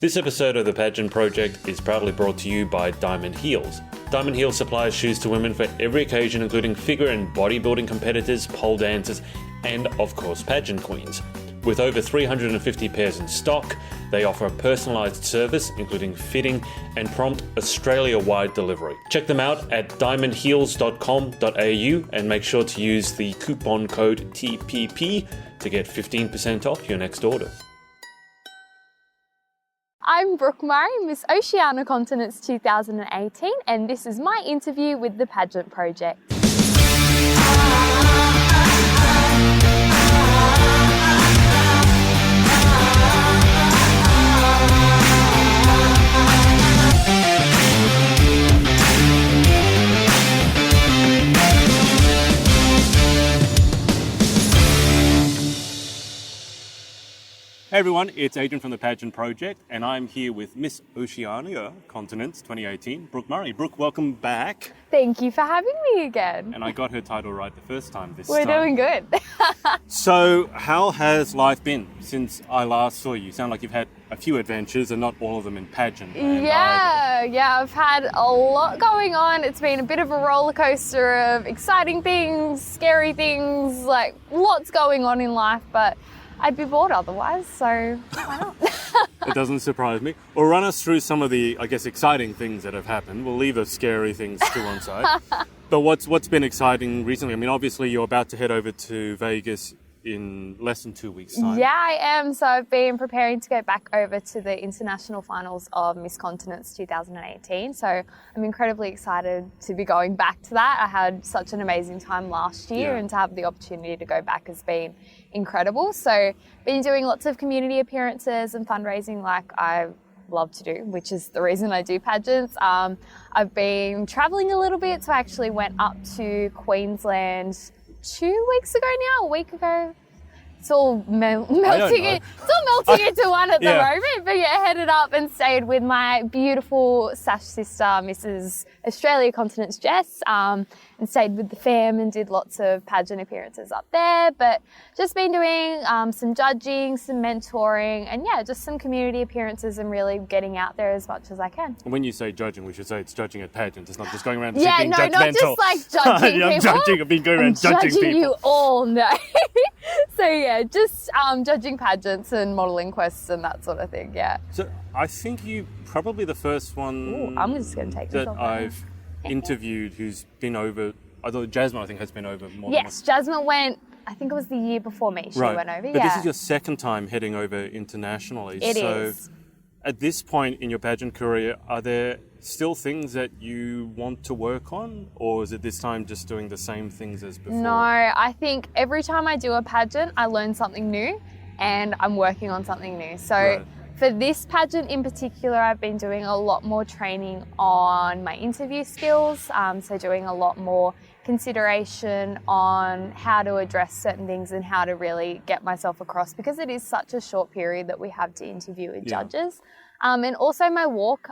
This episode of the Pageant Project is proudly brought to you by Diamond Heels. Diamond Heels supplies shoes to women for every occasion, including figure and bodybuilding competitors, pole dancers, and of course pageant queens. With over 350 pairs in stock, they offer a personalised service, including fitting and prompt Australia-wide delivery. Check them out at diamondheels.com.au and make sure to use the coupon code TPP to get 15% off your next order. I'm Brooke Murray, Miss Oceania Continents 2018, and this is my interview with the Pageant Project. Hey everyone, it's Adrian from the Pageant Project, and I'm here with Miss Oceania Continents 2018, Brooke Murray. Brooke, welcome back. Thank you for having me again. And I got her title right the first time this We're time. doing good. So, how has life been since I last saw you? You sound like you've had a few adventures and not all of them in pageant. Yeah, I've had a lot going on. It's been a bit of a roller coaster of exciting things, scary things, like lots going on in life, but I'd be bored otherwise, so why not? It doesn't surprise me. Well, run us through some of the, exciting things that have happened. We'll leave the scary things to one side. But what's been exciting recently? I mean, obviously you're about to head over to Vegas in less than 2 weeks' time. Yeah, I am. So I've been preparing to go back over to the international finals of Miss Continents 2018. So I'm incredibly excited to be going back to that. I had such an amazing time last year, and to have the opportunity to go back has been incredible. So been doing lots of community appearances and fundraising like I love to do, which is the reason I do pageants. I've been traveling a little bit. So I actually went up to Queensland 2 weeks ago now, a week ago. It's all melting into one at the moment. But yeah, headed up and stayed with my beautiful sash sister, Mrs. Australia Continents Jess, and stayed with the fam and did lots of pageant appearances up there. But just been doing some judging, some mentoring, and just some community appearances and really getting out there as much as I can. When you say judging, we should say it's judging at pageants. It's not just going around being judgmental. Not just like judging people. I've been going around judging people. You all know. So just judging pageants and modelling quests and that sort of thing, So I think you probably the first one I'm just going to take that I've interviewed who's been over. I thought Jasmine, I think, has been over more than once. Yes, Jasmine went, I think it was the year before me she went over, But this is your second time heading over internationally. It is. At this point in your pageant career, are there still things that you want to work on, or is it this time just doing the same things as before? No, I think every time I do a pageant, I learn something new and I'm working on something new. So for this pageant in particular, I've been doing a lot more training on my interview skills. So doing a lot more consideration on how to address certain things and how to really get myself across, because it is such a short period that we have to interview with judges. And also my walk.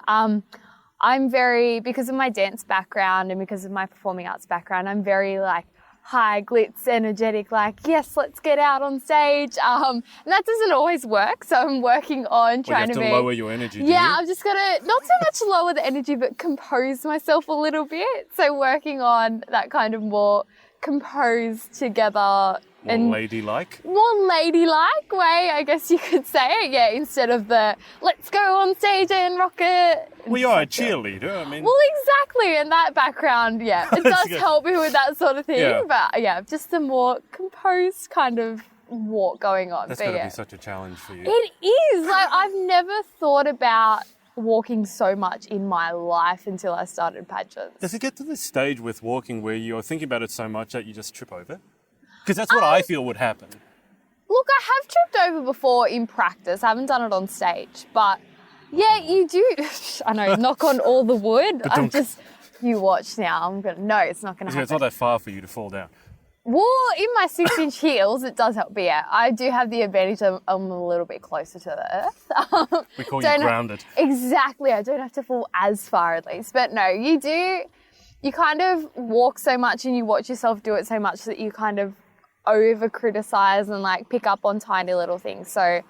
I'm very, because of my dance background and because of my performing arts background, I'm very high glitz, energetic, yes, let's get out on stage. And that doesn't always work. So I'm working on trying to lower your energy. I'm just going to, not so much lower the energy, but compose myself a little bit. So working on that kind of more composed together. More ladylike way, I guess you could say it, instead of the let's go on stage and rock it. Well, you are a cheerleader, I mean. Well, exactly, and that background, it does help me with that sort of thing, but just a more composed kind of walk going on. That's got to be such a challenge for you. It is, I've never thought about walking so much in my life until I started pageants. Does it get to this stage with walking where you're thinking about it so much that you just trip over? Because that's what I feel would happen. Look, I have tripped over before in practice. I haven't done it on stage. But, you do. I know, knock on all the wood. You watch now. No, it's not going to happen. It's not that far for you to fall down. Well, in my 6-inch heels, it does help. But I do have the advantage of I'm a little bit closer to the earth. We call you grounded. Exactly. I don't have to fall as far at least. But no, you do. You kind of walk so much and you watch yourself do it so much that you kind of over criticize and pick up on tiny little things. So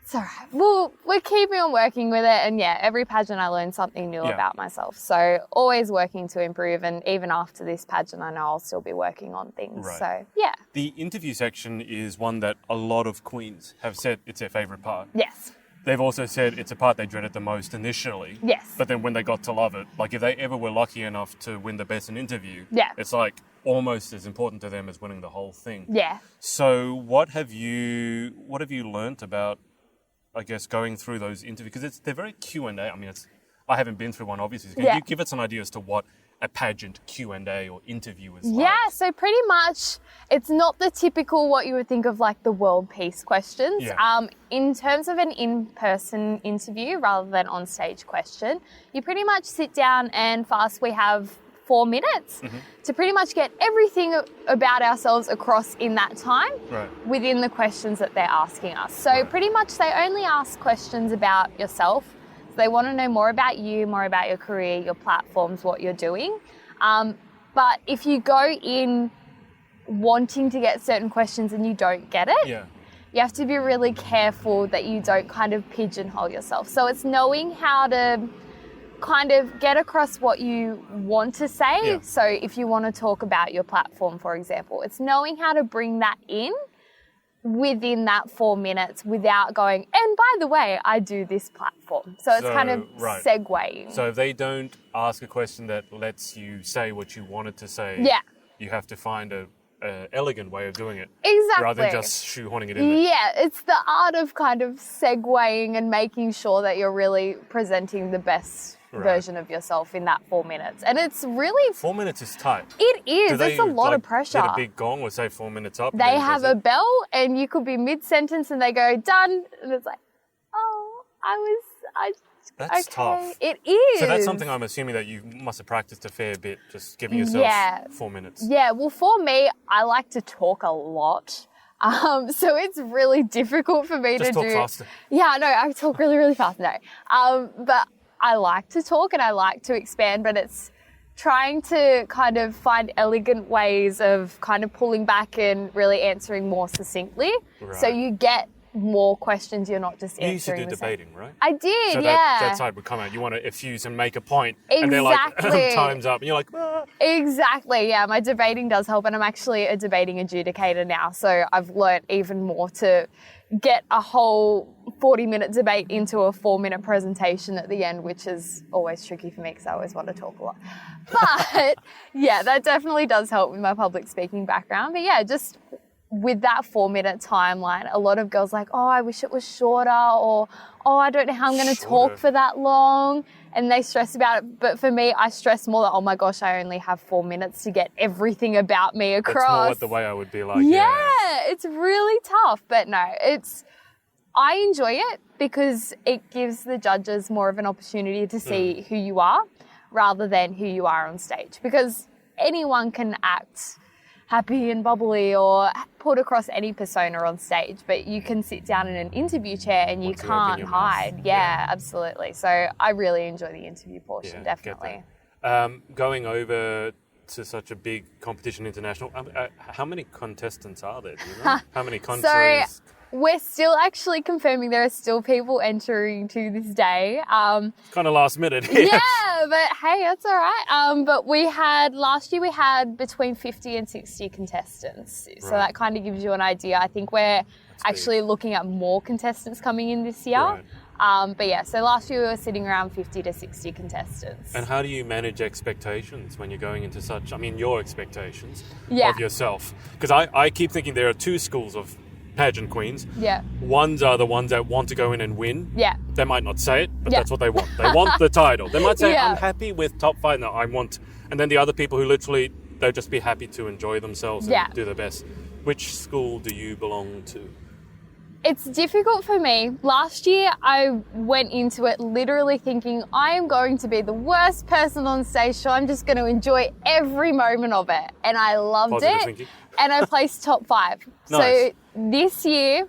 It's all right. Well, we're keeping on working with it. And yeah, every pageant I learn something new about myself. So always working to improve. And even after this pageant, I know I'll still be working on things. Right. So yeah. The interview section is one that a lot of queens have said it's their favourite part. Yes. They've also said it's a part they dreaded the most initially. Yes. But then when they got to love it, like if they ever were lucky enough to win the best in interview, Yeah. it's like almost as important to them as winning the whole thing. Yeah. So what have you learnt about, I guess, going through those interviews? Because they're very Q&A. I mean, I haven't been through one, obviously. Can you give us an idea as to what a pageant Q&A or interview is like? Yeah, so pretty much it's not the typical what you would think of like the world peace questions. Yeah. In terms of an in-person interview rather than on-stage question, you pretty much sit down and we have 4 minutes to pretty much get everything about ourselves across in that time within the questions that they're asking us. So pretty much they only ask questions about yourself. So they want to know more about you, more about your career, your platforms, what you're doing. But if you go in wanting to get certain questions and you don't get it, you have to be really careful that you don't kind of pigeonhole yourself. So it's knowing how to kind of get across what you want to say. Yeah. So if you want to talk about your platform, for example, it's knowing how to bring that in within that 4 minutes without going, and by the way, I do this platform. So it's kind of segueing. So if they don't ask a question that lets you say what you wanted to say, you have to find a elegant way of doing it. Exactly. Rather than just shoehorning it in there. Yeah, it's the art of kind of segueing and making sure that you're really presenting the best version of yourself in that 4 minutes. And it's really... 4 minutes is tight. It is. It's a lot of pressure. Get a big gong or say 4 minutes up? They have a bell and you could be mid-sentence and they go, done. And it's like, That's tough. It is. So that's something I'm assuming that you must have practiced a fair bit, just giving yourself 4 minutes. Yeah, well, for me, I like to talk a lot. So it's really difficult for me just to talk do... faster. Yeah, no, I talk really, really fast, no. But I like to talk and I like to expand, but it's trying to kind of find elegant ways of kind of pulling back and really answering more succinctly. Right. So you get more questions, you're not just answering. You used to do debating, right? I did, so that side would come out. You want to effuse and make a point, and they're like, time's up, and you're like, ah. Exactly, yeah, my debating does help, and I'm actually a debating adjudicator now, so I've learnt even more to get a whole 40-minute debate into a 4-minute presentation at the end, which is always tricky for me because I always want to talk a lot. But yeah, that definitely does help with my public speaking background. But yeah, just with that 4-minute timeline, a lot of girls are like, oh, I wish it was shorter, or, oh, I don't know how I'm going to talk for that long. And they stress about it. But for me, I stress more that, oh my gosh, I only have 4 minutes to get everything about me across. That's more the way I would be like, it's really tough. But no, I enjoy it because it gives the judges more of an opportunity to see who you are rather than who you are on stage. Because anyone can act happy and bubbly or put across any persona on stage, but you can sit down in an interview chair and you can't hide. Yeah, absolutely. So I really enjoy the interview portion, definitely. Going over to such a big competition international, how many contestants are there? Do you know? How many countries? So we're still actually confirming there are still people entering to this day. Kind of last minute. Yeah, but hey, that's all right. But last year we had between 50 and 60 contestants. So that kind of gives you an idea. I think we're actually looking at more contestants coming in this year. Right. But yeah, so last year we were sitting around 50 to 60 contestants. And how do you manage expectations when you're going into your expectations of yourself? Because I keep thinking there are two schools of pageant queens. Yeah. Ones are the ones that want to go in and win. Yeah. They might not say it, but that's what they want. They want the title. They might say, I'm happy with top 5. No, I want... And then the other people who literally, they'll just be happy to enjoy themselves and do their best. Which school do you belong to? It's difficult for me. Last year, I went into it literally thinking, I am going to be the worst person on stage, so I'm just going to enjoy every moment of it. And I loved Positive it. Thinking. And I placed top 5. Nice. So this year,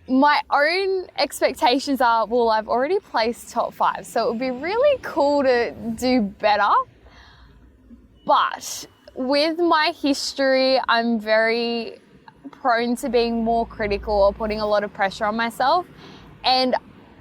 my own expectations are, well, I've already placed top 5. So it would be really cool to do better. But with my history, I'm very prone to being more critical or putting a lot of pressure on myself. And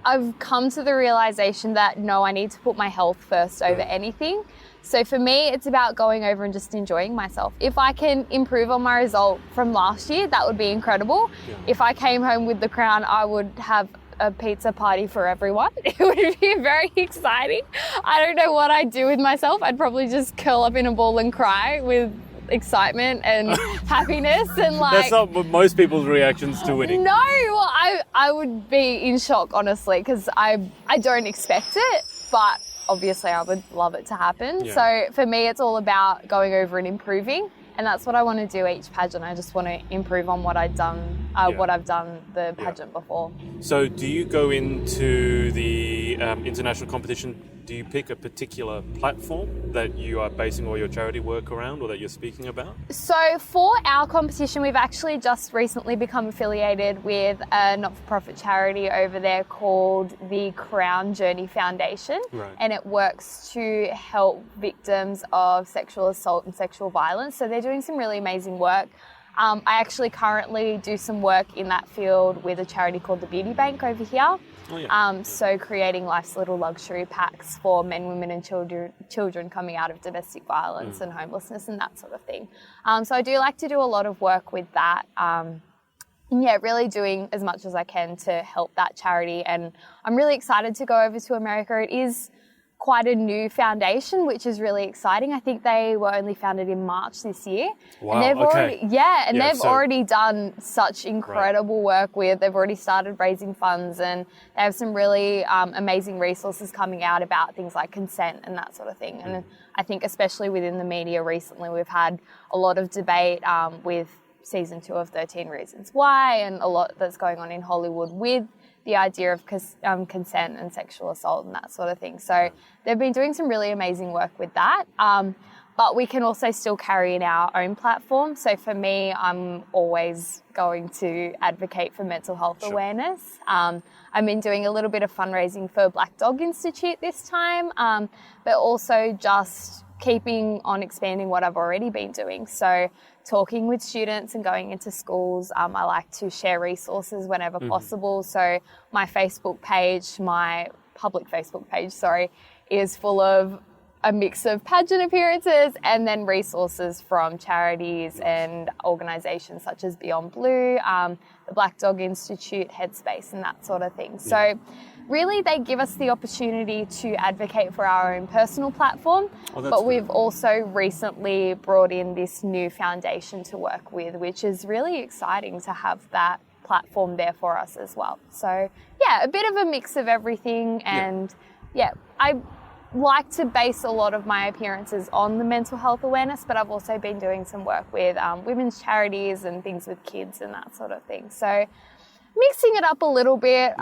I've come to the realization that no, I need to put my health first over anything. So for me, it's about going over and just enjoying myself. If I can improve on my result from last year, that would be incredible. Yeah. If I came home with the crown, I would have a pizza party for everyone. It would be very exciting. I don't know what I'd do with myself. I'd probably just curl up in a ball and cry with excitement and happiness and like... That's not most people's reactions to winning. No, well, I would be in shock, honestly, because I don't expect it, but obviously I would love it to happen. Yeah. So for me, it's all about going over and improving. And that's what I want to do each pageant. I just want to improve on what I've done the pageant before. So do you go into the international competition, do you pick a particular platform that you are basing all your charity work around or that you're speaking about? So for our competition, we've actually just recently become affiliated with a not-for-profit charity over there called the Crown Journey Foundation. Right. And it works to help victims of sexual assault and sexual violence. So they're doing some really amazing work. I actually currently do some work in that field with a charity called the Beauty Bank over here. Oh, yeah. So creating life's little luxury packs for men, women and children coming out of domestic violence and homelessness and that sort of thing. So I do like to do a lot of work with that. Really doing as much as I can to help that charity. And I'm really excited to go over to America. It is quite a new foundation, which is really exciting. I think they were only founded in March this year. Wow, and they've okay. already done such incredible work they've already started raising funds, and they have some really amazing resources coming out about things like consent and that sort of thing. And I think especially within the media recently, we've had a lot of debate with season 2 of 13 Reasons Why, and a lot that's going on in Hollywood with the idea of consent and sexual assault and that sort of thing. So they've been doing some really amazing work with that. But we can also still carry in our own platform. So for me, I'm always going to advocate for mental health awareness. I've been doing a little bit of fundraising for Black Dog Institute this time, but also just keeping on expanding what I've already been doing. So talking with students and going into schools. I like to share resources whenever possible. So my Facebook page, my public Facebook page, is full of a mix of pageant appearances and then resources from charities and organisations such as Beyond Blue, the Black Dog Institute, Headspace and that sort of thing. So really they give us the opportunity to advocate for our own personal platform, but we've also recently brought in this new foundation to work with, which is really exciting to have that platform there for us as well. So a bit of a mix of everything, and I like to base a lot of my appearances on the mental health awareness, but I've also been doing some work with women's charities and things with kids and that sort of thing. So mixing it up a little bit.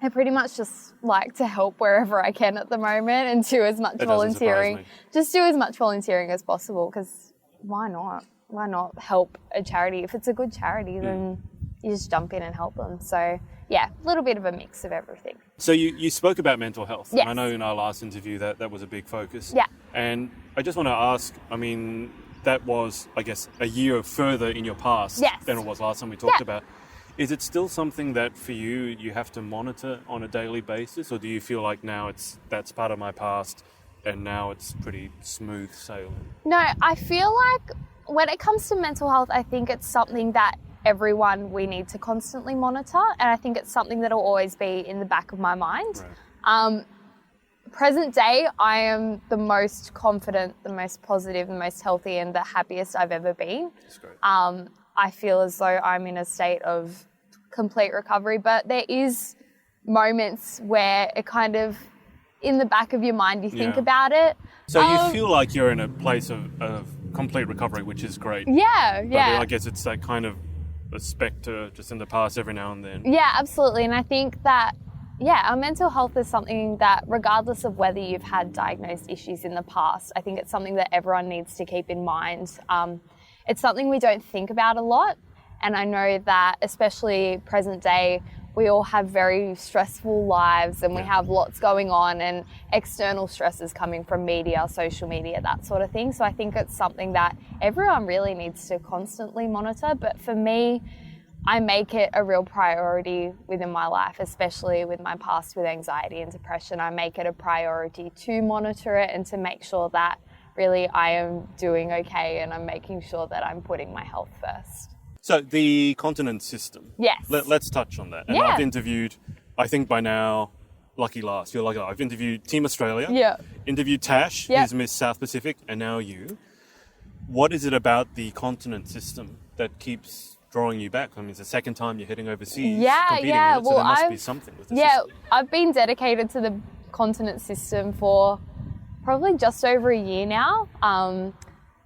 I pretty much just like to help wherever I can at the moment and do as much volunteering. Just do as much volunteering as possible, because why not? Why not help a charity? If it's a good charity, then you just jump in and help them. So a little bit of a mix of everything. So you spoke about mental health. Yes. I know in our last interview that was a big focus. Yeah. And I just want to ask, that was, I guess, a year further in your past than it was last time we talked about. Is it still something that for you have to monitor on a daily basis, or do you feel like now that's part of my past and now it's pretty smooth sailing? No, I feel like when it comes to mental health, I think it's something that we need to constantly monitor, and I think it's something that will always be in the back of my mind. Right. Present day, I am the most confident, the most positive, the most healthy and the happiest I've ever been. That's great. I feel as though I'm in a state of complete recovery, but there is moments where it kind of, in the back of your mind, you think about it. So you feel like you're in a place of complete recovery, which is great. Yeah. But I guess it's that kind of a spectre just in the past every now and then. Yeah, absolutely. And I think that, our mental health is something that, regardless of whether you've had diagnosed issues in the past, I think it's something that everyone needs to keep in mind. It's something we don't think about a lot. And I know that, especially present day, we all have very stressful lives and we have lots going on and external stresses coming from media, social media, that sort of thing. So I think it's something that everyone really needs to constantly monitor. But for me, I make it a real priority within my life, especially with my past with anxiety and depression. I make it a priority to monitor it and to make sure that really I am doing okay and I'm making sure that I'm putting my health first. So the continent system. Yes. Let's touch on that. And I've interviewed, I think by now, lucky last, you're lucky last. I've interviewed Team Australia, interviewed Tash, who's Miss South Pacific, and now you. What is it about the continent system that keeps drawing you back? I mean, it's the second time you're heading overseas competing in it, so there must be something with the system. I've been dedicated to the continent system for probably just over a year now.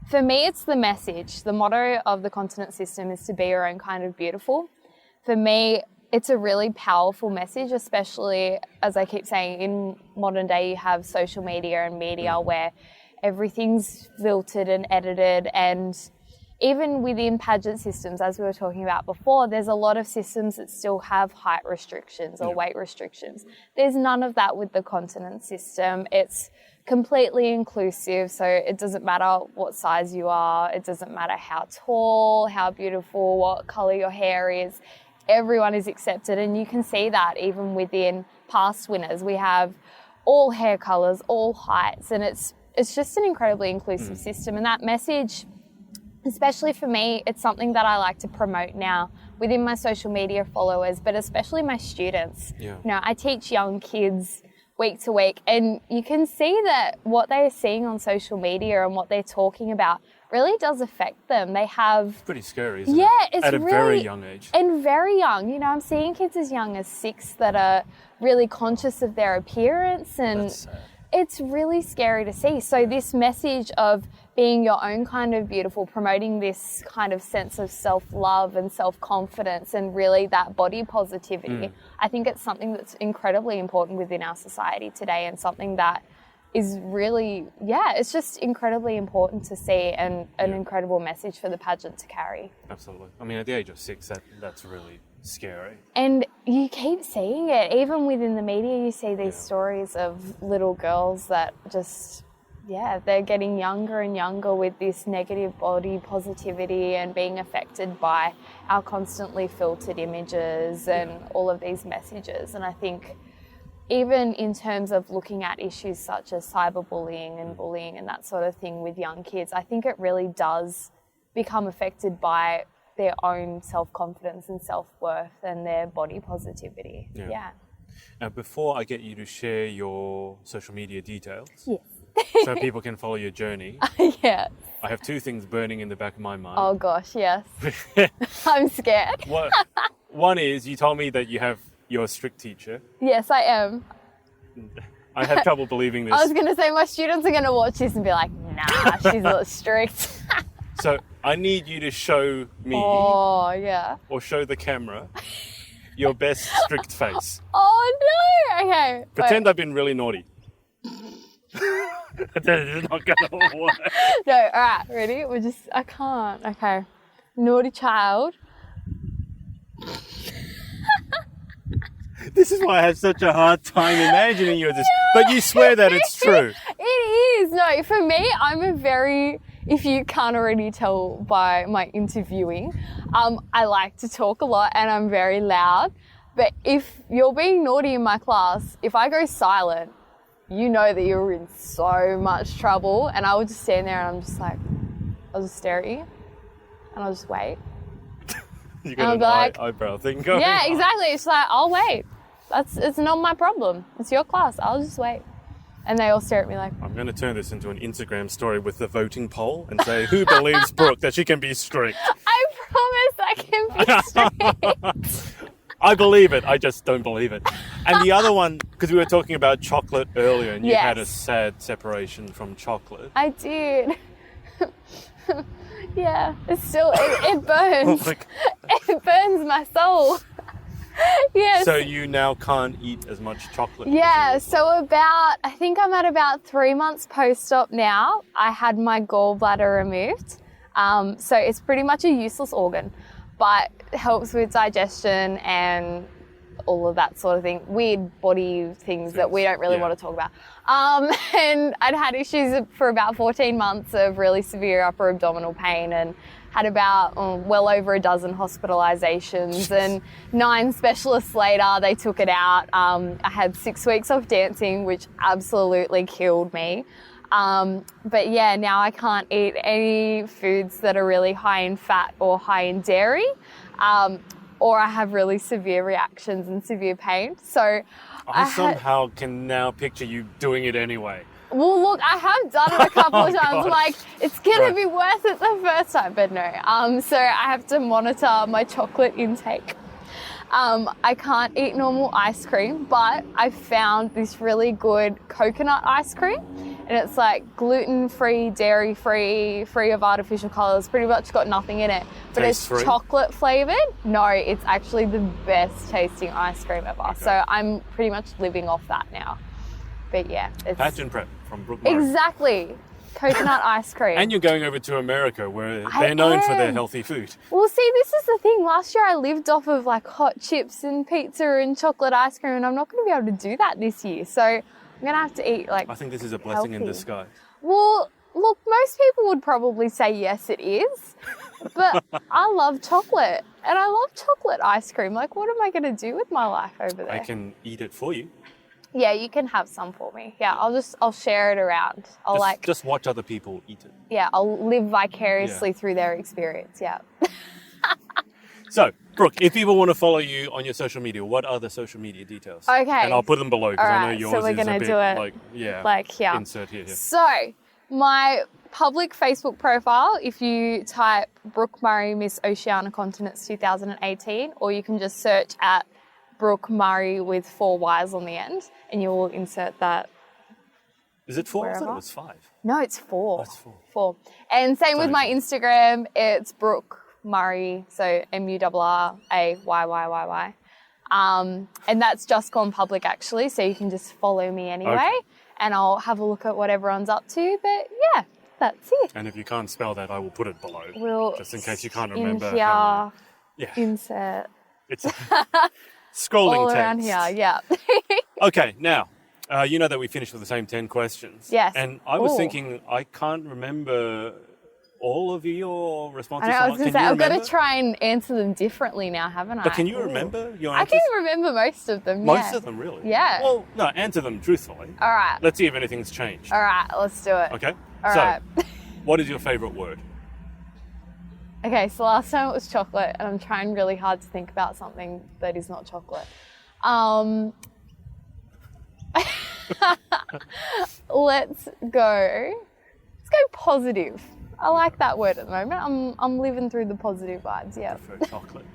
For me, it's the message. The motto of the continent system is to be your own kind of beautiful. For me, it's a really powerful message, especially, as I keep saying, in modern day, you have social media and media where everything's filtered and edited. And even within pageant systems, as we were talking about before, there's a lot of systems that still have height restrictions or weight restrictions. There's none of that with the continent system. It's completely inclusive, so it doesn't matter what size you are, it doesn't matter how tall, how beautiful, what colour your hair is, everyone is accepted. And you can see that even within past winners. We have all hair colours, all heights, and it's just an incredibly inclusive system. And that message, especially for me, it's something that I like to promote now within my social media followers, but especially my students. You know, I teach young kids week to week, and you can see that what they're seeing on social media and what they're talking about really does affect them. They have... It's pretty scary, isn't it? It's at a really, very young age. And very young. You know, I'm seeing kids as young as 6 that are really conscious of their appearance, and it's really scary to see. So this message of being your own kind of beautiful, promoting this kind of sense of self-love and self-confidence and really that body positivity, I think it's something that's incredibly important within our society today, and something that is really, it's just incredibly important to see, and an incredible message for the pageant to carry. Absolutely. I mean, at the age of 6, that's really scary. And you keep seeing it. Even within the media, you see these stories of little girls that just... they're getting younger and younger with this negative body positivity and being affected by our constantly filtered images and all of these messages. And I think even in terms of looking at issues such as cyberbullying and bullying and that sort of thing with young kids, I think it really does become affected by their own self-confidence and self-worth and their body positivity. Now, before I get you to share your social media details, so people can follow your journey. I have 2 things burning in the back of my mind. Oh gosh, yes. I'm scared. One is, you told me that you're a strict teacher. Yes, I am. I have trouble believing this. I was going to say my students are going to watch this and be like, nah, she's not strict. So I need you to show me, or show the camera, your best strict face. Oh no, okay. Pretend I've been really naughty. That is not going to work. No, all right, ready? I can't. Okay. Naughty child. This is why I have such a hard time imagining you as this. But you swear that it's true. It is. No, for me, I'm a very, if you can't already tell by my interviewing, I like to talk a lot and I'm very loud. But if you're being naughty in my class, if I go silent, you know that you're in so much trouble. And I would just stand there and I'm just like, I'll just stare at you and I'll just wait. You got an eyebrow thing going on. Yeah, exactly. It's like, I'll wait. It's not my problem. It's your class. I'll just wait. And they all stare at me like... I'm going to turn this into an Instagram story with the voting poll and say, who believes Brooke that she can be strict? I promise I can be strict. I believe it. I just don't believe it. And the other one, because we were talking about chocolate earlier and you had a sad separation from chocolate. I did. Yeah, it's still, it burns. It burns my soul. Yes. So you now can't eat as much chocolate? Yeah, so I think I'm at about 3 months post-op now. I had my gallbladder removed. So it's pretty much a useless organ, but it helps with digestion and all of that sort of thing, weird body things that we don't really want to talk about. And I'd had issues for about 14 months of really severe upper abdominal pain, and had about well over a dozen hospitalizations, and 9 specialists later, they took it out. I had 6 weeks of dancing, which absolutely killed me. But yeah, now I can't eat any foods that are really high in fat or high in dairy, or I have really severe reactions and severe pain. So I somehow can now picture you doing it anyway. Well, look, I have done it a couple of times. God. Like, it's going to be worth it the first time, but no. So I have to monitor my chocolate intake. I can't eat normal ice cream, but I found this really good coconut ice cream. And it's like gluten-free, dairy-free, free of artificial colours, pretty much got nothing in it. But it's chocolate flavoured. No, it's actually the best tasting ice cream ever. Okay. So I'm pretty much living off that now. But yeah. It's Pageant prep from Brooke Murray. Exactly. Coconut ice cream. And you're going over to America where they're known for their healthy food. Well, see, this is the thing. Last year I lived off of like hot chips and pizza and chocolate ice cream, and I'm not going to be able to do that this year. So I'm going to have to eat like I think this is a blessing in disguise. Well, look, most people would probably say yes, it is. But I love chocolate, and I love chocolate ice cream. Like, what am I going to do with my life over there? I can eat it for you. Yeah, you can have some for me. Yeah, I'll share it around. Just watch other people eat it. Yeah, I'll live vicariously through their experience. Yeah. So, Brooke, if people want to follow you on your social media, what are the social media details? Okay. And I'll put them below because I know yours so we're is gonna a bit do it like here. Insert here. So, my public Facebook profile, if you type Brooke Murray, Miss Oceania Continents 2018, or you can just search at Brooke Murray with 4 Y's on the end, and you will insert that. Is it 4? Wherever. I thought it was 5. No, it's 4. That's 4. 4. And same with my Instagram, it's Brooke Murray, so MURRAYYYY. And that's just gone public actually, so you can just follow me anyway, and I'll have a look at what everyone's up to. But yeah, that's it. And if you can't spell that, I will put it below, just in case you can't in remember. Here, insert. It's scrolling all text. around here, yeah. Okay, now, you know that we finished with the same 10 questions. Yes. And I was thinking, I can't remember all of your responses. I was going to say, I've got to try and answer them differently now, haven't I? But can you remember your answers? I can remember most of them, Most of them, really? Yeah. Well, no, answer them truthfully. All right. Let's see if anything's changed. All right, let's do it. Okay? All right. What is your favourite word? Okay, so last time it was chocolate, and I'm trying really hard to think about something that is not chocolate. Let's go positive. I like that word at the moment. I'm living through the positive vibes, yeah. I prefer chocolate.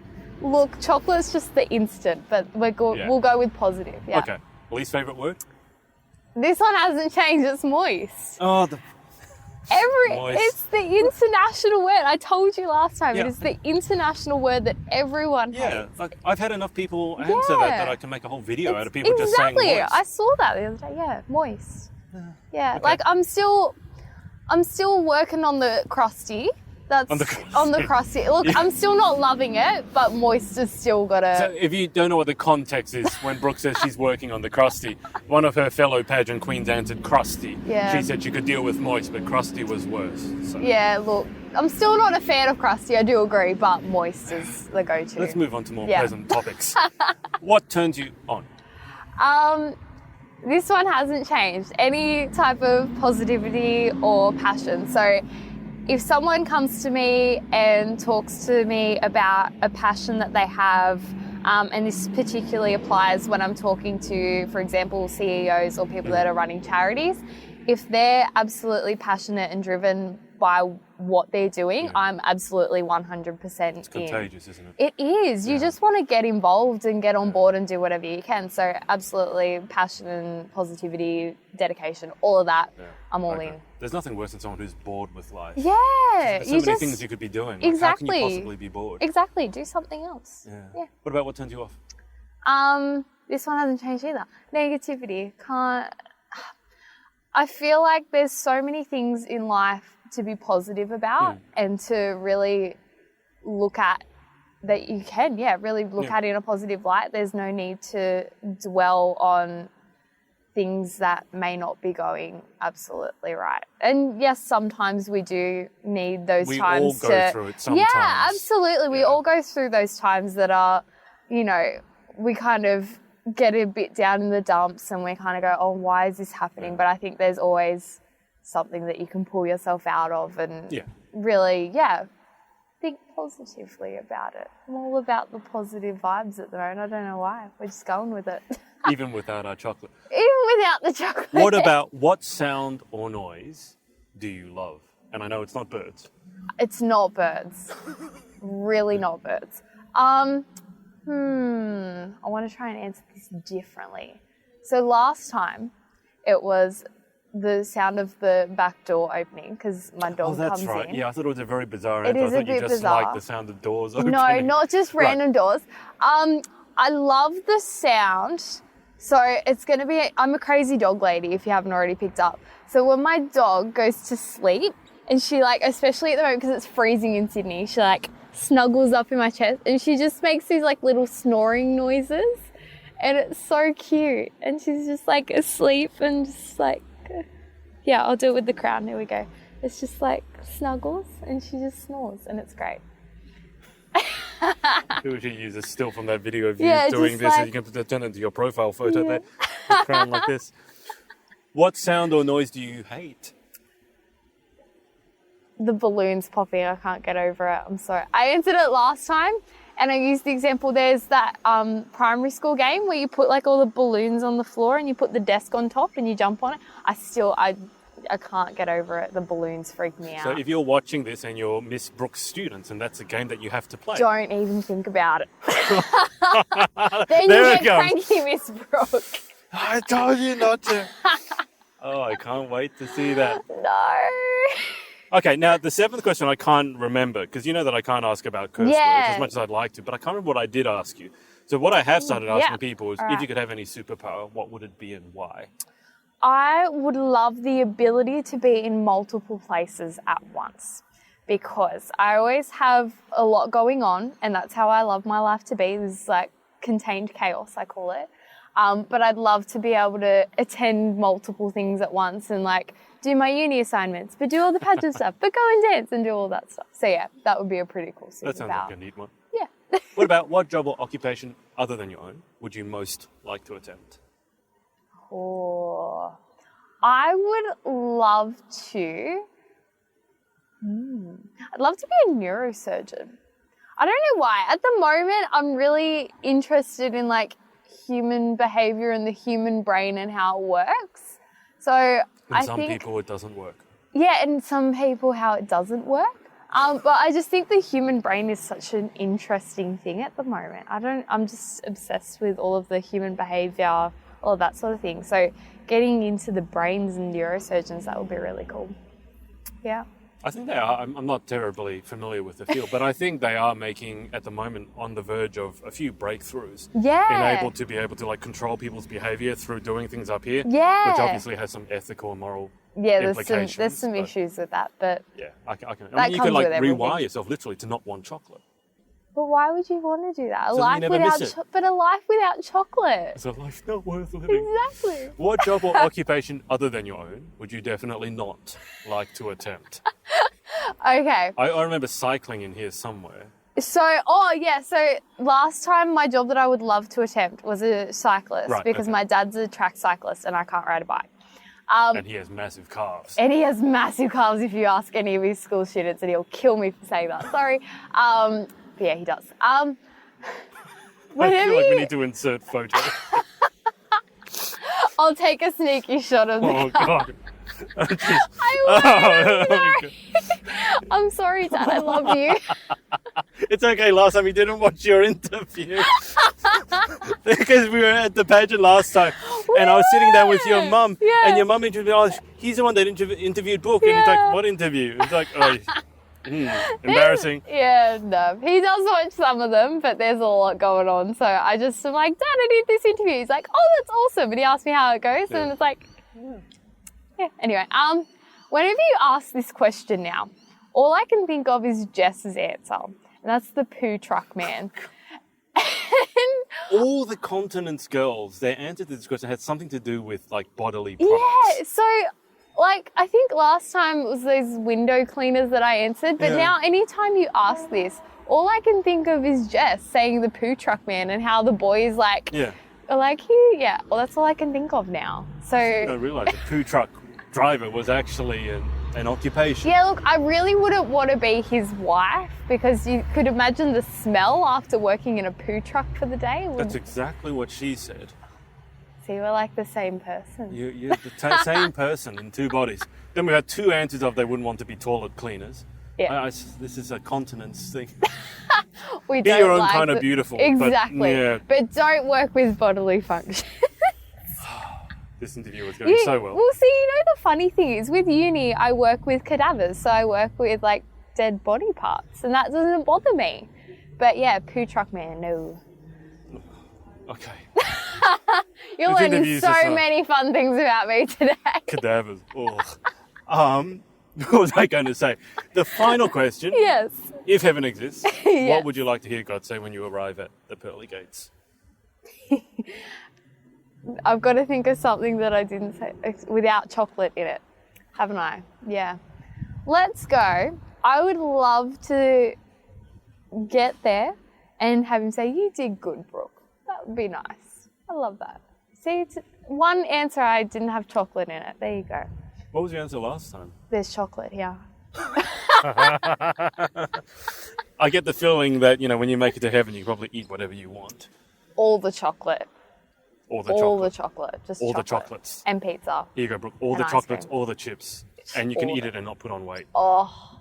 Look, chocolate's just the instant, but we'll go with positive, yeah. Okay. Least favourite word? This one hasn't changed, it's moist. Oh, moist. It's the international word. I told you last time, it is the international word that everyone hates. Yeah, like I've had enough people answer that I can make a whole video out of people just saying moist. Exactly, I saw that the other day, yeah, moist. Yeah, okay. Like I'm still working on the crusty. That's on the crusty. Look, I'm still not loving it, but moist has still got to... So if you don't know what the context is, when Brooke says she's working on the crusty, one of her fellow pageant queens answered crusty. Yeah. She said she could deal with moist, but crusty was worse. So. Yeah, look, I'm still not a fan of crusty, I do agree, but moist is the go-to. Let's move on to more pleasant topics. What turns you on? This one hasn't changed. Any type of positivity or passion. So if someone comes to me and talks to me about a passion that they have, and this particularly applies when I'm talking to, for example, CEOs or people that are running charities, if they're absolutely passionate and driven by what they're doing, I'm absolutely 100% It's contagious, isn't it? It is. You just want to get involved and get on board and do whatever you can. So absolutely passion and positivity, dedication, all of that, I'm all in. There's nothing worse than someone who's bored with life. Yeah. There's so many things you could be doing. Like, how can you possibly be bored? Exactly. Do something else. Yeah. What about what turns you off? This one hasn't changed either. Negativity. I feel like there's so many things in life to be positive about and to really look at that you can, really look at it in a positive light. There's no need to dwell on things that may not be going absolutely right. And yes, sometimes we do need those times to... We all go through it sometimes. Yeah, absolutely. We all go through those times that are, we kind of get a bit down in the dumps and we kind of go, oh, why is this happening? But I think there's always something that you can pull yourself out of and really, think positively about it. I'm all about the positive vibes at the moment. I don't know why. We're just going with it. Even without our chocolate. Even without the chocolate. What sound or noise do you love? And I know it's not birds. It's not birds. Really not birds. I want to try and answer this differently. So last time it was the sound of the back door opening because my dog comes in. Oh, that's right. Yeah, I thought it was a very bizarre answer. I thought you just bizarre. Like the sound of doors opening. No, not just random doors. I love the sound. So it's going to be, I'm a crazy dog lady if you haven't already picked up. So when my dog goes to sleep and she especially at the moment because it's freezing in Sydney, she snuggles up in my chest and she just makes these little snoring noises and it's so cute. And she's just asleep and just I'll do it with the crown. Here we go. It's just snuggles and she just snores and it's great. Who would you use a still from that video of you doing this and you can turn it into your profile photo there, the crown like this. What sound or noise do you hate? The balloons popping, I can't get over it. I'm sorry. I answered it last time and I used the example, there's that primary school game where you put all the balloons on the floor and you put the desk on top and you jump on it. I can't get over it. The balloons freak me out. So if you're watching this and you're Miss Brooke's students and that's a game that you have to play. Don't even think about it. Then you get cranky, Miss Brooke. I told you not to. Oh, I can't wait to see that. No. Okay, now the seventh question I can't remember because you know that I can't ask about curse words as much as I'd like to, but I can't remember what I did ask you. So what I have started asking people is if you could have any superpower, what would it be and why? I would love the ability to be in multiple places at once because I always have a lot going on and that's how I love my life to be. This is contained chaos, I call it. But I'd love to be able to attend multiple things at once and do my uni assignments, but do all the pageant stuff, but go and dance and do all that stuff. So that would be a pretty cool superpower. That sounds like a neat one. Yeah. What job or occupation other than your own would you most like to attempt? Oh, I would love to. I'd love to be a neurosurgeon. I don't know why. At the moment, I'm really interested in human behavior and the human brain and how it works. So I think some people it doesn't work. Yeah, and some people how it doesn't work. But I just think the human brain is such an interesting thing at the moment. I'm just obsessed with all of the human behavior, all of that sort of thing. So getting into the brains and neurosurgeons, that would be really cool. Yeah. I think they are. I'm not terribly familiar with the field, but I think they are making, at the moment, on the verge of a few breakthroughs. Yeah. To be able to control people's behavior through doing things up here. Yeah. Which obviously has some ethical and moral implications. There's some issues with that, but yeah, I can. I mean, you can rewire yourself literally to not want chocolate. But why would you want to do that? A so life without chocolate. It's a life not worth living. Exactly. What job or occupation other than your own would you definitely not like to attempt? Okay. I remember cycling in here somewhere. So last time my job that I would love to attempt was a cyclist because my dad's a track cyclist and I can't ride a bike. And he has massive calves. And he has massive calves if you ask any of his school students and he'll kill me for saying that. Sorry. But yeah, he does. I feel like we need to insert photos. I'll take a sneaky shot of the God. I'm sorry, Dad. I love you. It's okay. Last time you didn't watch your interview because we were at the pageant last time, and I was sitting down with your mum, and your mum interviewed. Oh, he's the one that interviewed Brooke, and he's like, "What interview?" It's like, "Oh, embarrassing." Yeah, no. He does watch some of them, but there's a lot going on. So I just am like, Dad, I did this interview. He's like, "Oh, that's awesome," and he asked me how it goes, and it's like. Yeah. Anyway, whenever you ask this question now, all I can think of is Jess's answer. and that's the poo truck man. All the continents girls, their answer to this question had something to do with like bodily products. Yeah, so like I think last time it was those window cleaners that I answered, but now anytime you ask this, all I can think of is Jess saying the poo truck man and how the boys like are like, well, that's all I can think of now. So I didn't realise the poo truck driver was actually an occupation. Yeah, look, I really wouldn't want to be his wife because you could imagine the smell after working in a poo truck for the day. That's exactly what she said. See, we're like the same person. You're the same person in two bodies. Then we had two answers of they wouldn't want to be toilet cleaners. Yeah. This is a continence thing. We Be don't your own like kind of beautiful. Exactly. But don't work with bodily functions. This interview was going so well. Well, see, you know the funny thing is with uni, I work with cadavers. So I work with like dead body parts and that doesn't bother me. But yeah, poo truck man, no. Okay. You're learning so many fun things about me today. Cadavers. What was I going to say? The final question. Yes. If heaven exists, Yes. what would you like to hear God say when you arrive at the pearly gates? I've got to think of something that I didn't say without chocolate in it, haven't I? Yeah. Let's go. I would love to get there and have him say, "You did good, Brooke." That would be nice. I love that. See, it's one answer I didn't have chocolate in it. There you go. What was your answer last time? There's chocolate here. I get the feeling that, when you make it to heaven, you probably eat whatever you want. All the chocolate. All the chocolate. Just all chocolate. the chocolates. And pizza. Here you go, Brooke. All And the ice chocolates, cream. all the chips. And you can eat it and not put on weight. Oh,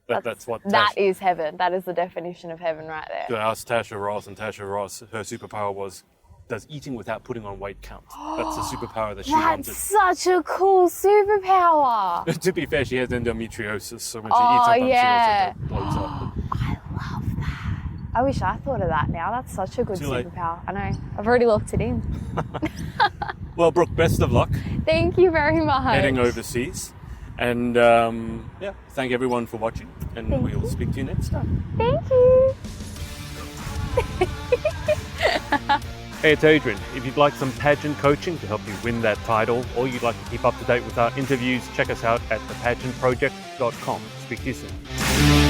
That's what that is heaven. That is the definition of heaven right there. I asked Tasha Ross, and Tasha Ross, her superpower was, does eating without putting on weight count? That's the superpower that she wanted. That's such a cool superpower. To be fair, she has endometriosis, so when she eats sometimes she also bloats up. I love that. I wish I thought of that now. That's such a good Too late. superpower. I know. I've already locked it in. Well, Brooke, best of luck Thank you very much. heading overseas. And thank everyone for watching, and we'll speak to you next time. Thank you. Hey, it's Adrian. If you'd like some pageant coaching to help you win that title, or you'd like to keep up to date with our interviews, check us out at thepageantproject.com. Speak to you soon.